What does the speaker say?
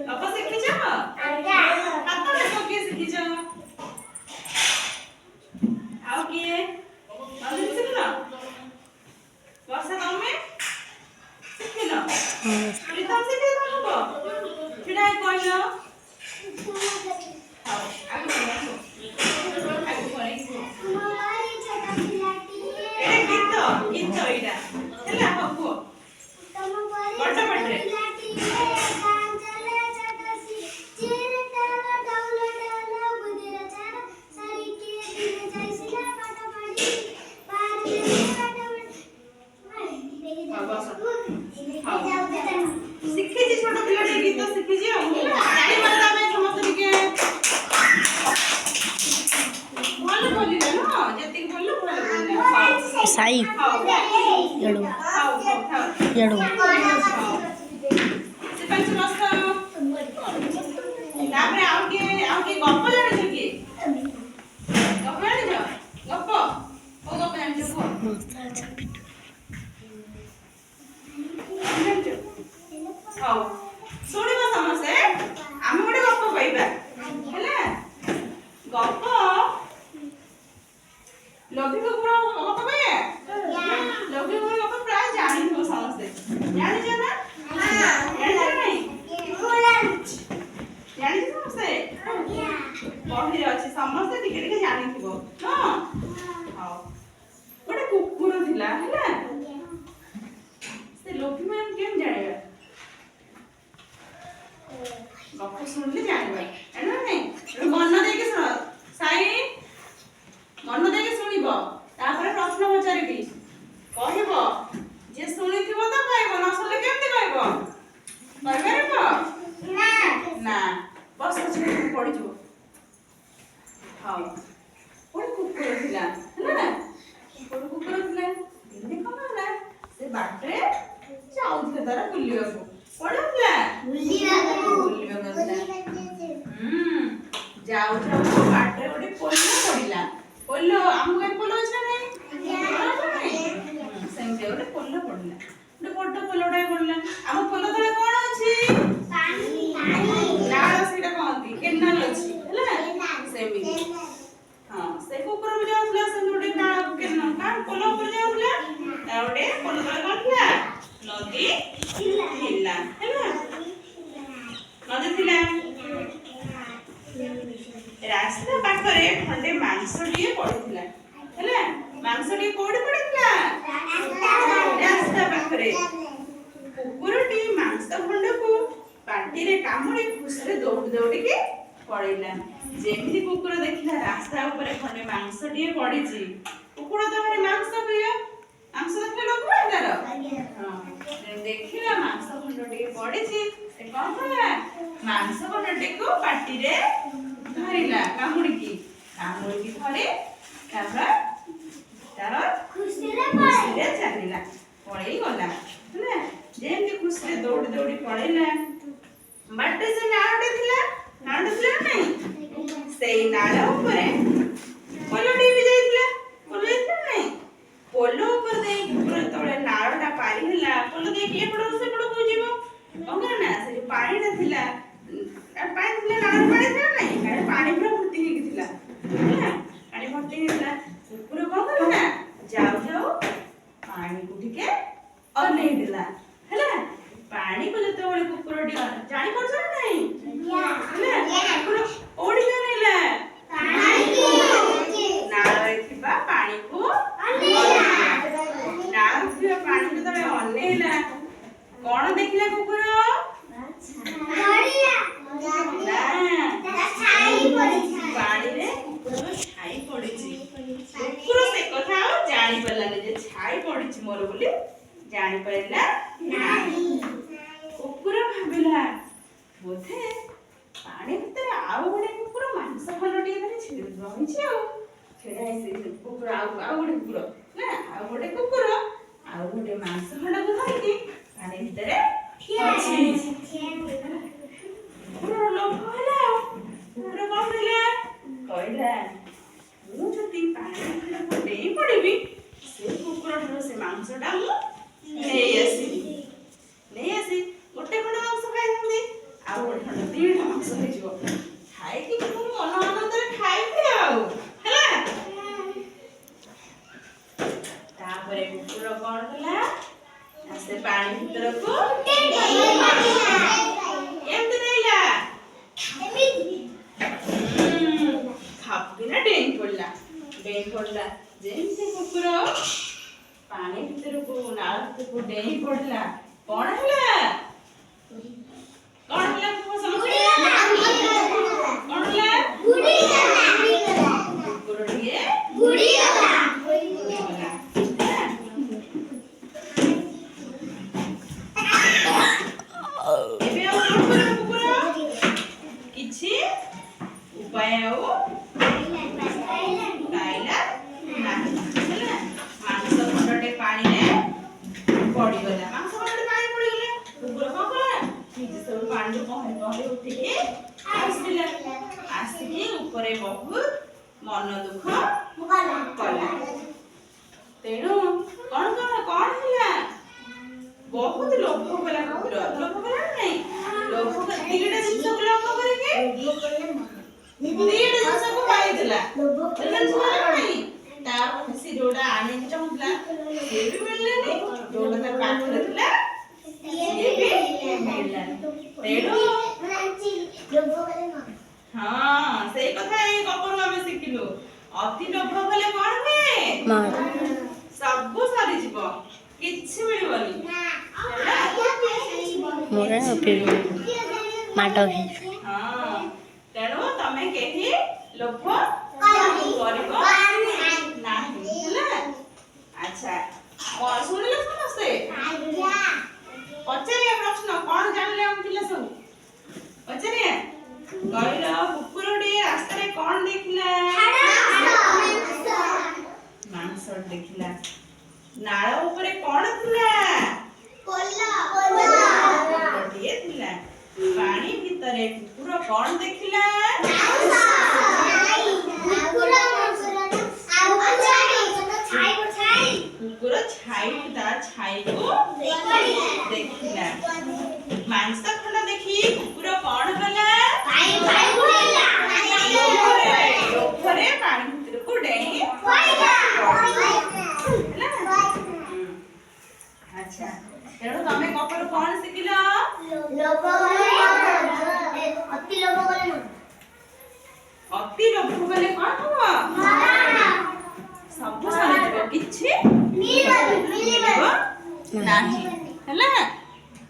गप शिखिछ कतले गप शिखिछ आउ किए नदी शिखिल वर्षा तमे शिखिल प्रीतम शिखिल तमको छिडाई कहलो आउ आगु गीत एटा ହେଲା ହବୁ ବଡ ବଡରେ ଶିଖିଛି ଛୋଟ ପିଲାଟେ ଗୀତ ଶିଖିଛି ଆଉ ଜାଣିବା ଆମେ ସମସ୍ତେ ଟିକେ ଭଲ ବୋଲିଲେ ନା ଯେତିକି ବୋଲିଲେ ଭଲ ବୋଲିଲେ ସାଇ ଏଡୁ ଏଡୁ ସେ ପାଞ୍ଚ ମାସ ତାପରେ ଆଉ କି ଗପ ଜାଣିଛ କି ଗପ ଜାଣିଛ ଗପ ଓ ଗପ ଜାଣିଛ କୁହ ହଉ ଶୁଣିବ ସମସ୍ତେ ଆମେ ଗୋଟେ ଗପ କହିବା ହେଲା ଗପ ଲୋଭୀ କୁକୁର ଗପ କହିବା ଲୋଭୀ କୁକୁର ଗପ ପ୍ରାୟ ଜାଣିଥିବ ସମସ୍ତେ ଜାଣିଛ ନା ଜାଣିଛ ନାଇଁ ଜାଣିଛ ସମସ୍ତେ ବହିରେ ଅଛି ସମସ୍ତେ ଟିକେ ଟିକେ ଜାଣିଥିବ ହଁ ହଉ ଗୋଟେ କୁକୁର ଥିଲା ହେଲା ସେ ଲୋଭୀ ମାନେ କେମିତି ଜାଣିବା ଗପ ଶୁଣିଲେ ଜାଣିବା ଜାଣିବା ନାଇଁ ମନ ଦେଇକି ଶୁଣ ସାଇ ମନ ଦେଇକି ଶୁଣିବ ତାପରେ ପ୍ରଶ୍ନ ପଚାରିବି କହିବ ଯେ ଶୁଣିଥିବ ତ କହିବ ନ ଶୁଣିଲେ କେମିତି କହିବ କହିପାରିବ ନା ବସ ପଡ଼ିଯିବ ହଉ ଗୋଟେ କୁକୁର ଥିଲା ହେଲା ଗୋଟେ କୁକୁର ଥିଲା ଦିନେ କଣ ହେଲା ସେ ବାଟରେ ଯାଉଥିଲେ ତାର ବୁଲିବାକୁ ପଡୁଥିଲା ଯାଉ ଯାଉ ବାଟରେ ଗୋଟେ ପୋଲ ପଡିଲା ପୋଲ ଆମ ଗାଁ ପୋଲ ଅଛି ନା ନାଇଁ ସେମିତି ଗୋଟେ ପୋଲ ପଡିଲା ଗୋଟେ ବଡ ପୋଲଟା ପଡିଲା ଆମ ପୋଲ ତଳେ କଣ ଅଛି ନାଳ ସେଇଟା କହନ୍ତି କେନାଲ ଅଛି ହେଲା ସେମିତି ହଁ ସେ କୁକୁର ବି ଯାଉଥିଲା ସେମିତି ଗୋଟେ ପୋଲ ଉପରେ ଯାଉଥିଲା ଗୋଟେ ପୋଲ ତଳେ କଣ ଥିଲା ନଦୀ ଥିଲା ହେଲା ନଦୀ ଥିଲା ରାସ୍ତା ପାଖରେ ଖଣ୍ଡେ ମାଂସଟିଏ ପଡିଥିଲା ହେଲା ମାଂସଟିଏ କୋଉଠି ପଡିଥିଲା ରାସ୍ତା ପାଖରେ କୁକୁରଟି ମାଂସ ଖଣ୍ଡକୁ ପାଟିରେ କାମୁଡି ଖୁସିରେ ଦୌଡ଼ି ଦୌଡ଼ିକି ପଳେଇଲା ଯେମିତି କୁକୁର ଦେଖିଲା ରାସ୍ତା ଉପରେ ଖଣ୍ଡେ ମାଂସଟିଏ ପଡିଛି କୁକୁର ତ ଭାରି ମାଂସ ପ୍ରିୟ ମାଂସ ଦେଖିଲେ ଲୋକ ତାର ଦେଖିଲା ମାଂସ ଖଣ୍ଡଟିଏ ପଡିଛି ସେ କଣ କଲା ମାଂସ ଖଣ୍ଡଟିକୁ ପାଟିରେ ଧରିଲା କାମୁଡିକି ଧରି ତାର ଖୁସିରେ ଚାଲିଲା ପଳେଇ ଗଲା ହେଲା ଯେମିତି ଖୁସିରେ ଦୌଡ଼ି ଦୌଡ଼ି ପଳେଇଲା ବାଟରେ ସେ ନାଳଟେ ଥିଲା ନା ନାଇଁ ସେଇ ନାଳ ଉପରେ ପୋଲଟି ବି ଯାଇଥିଲା ନାଇଁ ପୋଲ ଉପରେ ଦେଇ କୁକୁର ତଳେ ନାଳଟା ପାରି ହେଲା ପୋଲ ଦେଇକି ଏପଟକୁ ସେପଟକୁ ଯିବ କଣ ନା ସେଠି ପାଣିଟା ଥିଲା ନାଳ ପାଣି ଥିଲା ନାଇଁ ପାଣି ପୁରା ଭର୍ତ୍ତି ହେଇକି ଥିଲା ହେଲା ପାଣି ଭର୍ତ୍ତି ହେଇଥିଲା କୁକୁର କଣ କଲା ନା ଯାଉ ଯାଉ ପାଣିକୁ ଟିକେ ଅନେଇ ଦେଲା ହେଲା ପାଣିକୁ ଯେତେବେଳେ କୁକୁରଟି ଜାଣିପାରୁଛ ନା ନାଇଁ କୁକୁର କୋଉଠି ଅନେଇଲା ନାଳରେ ଥିବା ପାଣିକୁ ନାଳରେ ଥିବା ପାଣିକୁ ଯେତେବେଳେ ଅନେଇଲା କଣ ଦେଖିଲା କୁକୁର ପାଣିରେ କୁକୁରର ଛାଇ ପଡିଛି କୁକୁର ସେ କଥା ଆଉ ଜାଣିପାରିଲାନି ଯେ ଛାଇ ପଡିଛି ମୋର ବୋଲି ଜାଣିପାରିଲା ନାହିଁ କୁକୁର ଭାବିଲା ବୋଧେ ପାଣି ଭିତରେ ଆଉ ଗୋଟେ କୁକୁର ମାଂସ ଖଣ୍ଡଟିଏ ଧରି ରହିଛି ଆଉ ଛିଡା ହେଇଛି କୁକୁର ଆଉ ଗୋଟେ କୁକୁର ନା ଆଉ ଗୋଟେ କୁକୁର ଆଉ ଗୋଟେ ମାଂସ ଖଣ୍ଡକୁ ଧରିକି ପାଣି ଭିତରେ ଅଛି କୁକୁର ଲୋଭ ହେଲା କୁକୁର କଣ କହିଲା ମୁଁ ଯଦି ପାଣି ଭିତରକୁ ଡେଇଁ ପଡିବି ସେ କୁକୁର ଠାରୁ ସେ ମାଂସଟା ମୁଁ ନେଇ ଆସି ଗୋଟେ ଖଣ୍ଡ ମାଂସ ଖାଇଥାନ୍ତି ଆଉ ଗୋଟେ ଖଣ୍ଡ ପାଣିରୁ ପହଁରି ପହଁରି ଉଠିକି ଆସିଲା। ଆସିକି ଉପରେ ବହୁତ ମନ ଦୁଃଖ କଲା। ତେଣୁ କଣ ହେଲା? ବହୁତ ଲୋଭ କଲା କୁକୁର। ଲୋଭ କଲା ନା ନାଇଁ? ଲୋଭ ଦିଟା ଜିନିଷକୁ ଲୋଭ କରିକି ଦିଟା ଜିନିଷକୁ ପାଇଥିଲା। ତା ଖୁସି ଯୋଉଟା ଆଣିବାକୁ ଚାହୁଁଥିଲା ସିଏ ବି ମିଳିଲାନି, ଯୋଉଟା ତା ପାଖରେ ଥିଲା ସିଏ ବି ମିଳିଲାନି। ତେଣୁ ହଁ, ସେଇ କଥା ଏଇ ଗପରୁ ଆମେ ଶିଖିଲୁ। ଅତି ଲୋଭ କଲେ କଣ ହୁଏ? ସବୁ ସରିଯିବ, କିଛି ମିଳିବନି। ହଁ, ତେଣୁ ତମେ କେହି ଲୋଭ କରିବ ନାହିଁ, ହେଲା? ଆଚ୍ଛା, ଶୁଣିଲେ ସମସ୍ତେ? ପଚାରିବା ପ୍ରଶ୍ନ କଣ ଜାଣିଲେ ଆମ ପିଲା ସବୁ? ପଚାରିବା। କହିଲ, କୁକୁରଟିଏ ରାସ୍ତାରେ କଣ ଦେଖିଲା? ମାଂସ ଦେଖିଲା। ନାଳ ଉପରେ କଣ ଥିଲା? କୁକୁରଟିଏ ଥିଲା। ପାଣି ଭିତରେ କୁକୁର କଣ ଦେଖିଲା? କୁକୁର ତା ଛାଇକୁ ଦେଖିଲା। ମାଂସ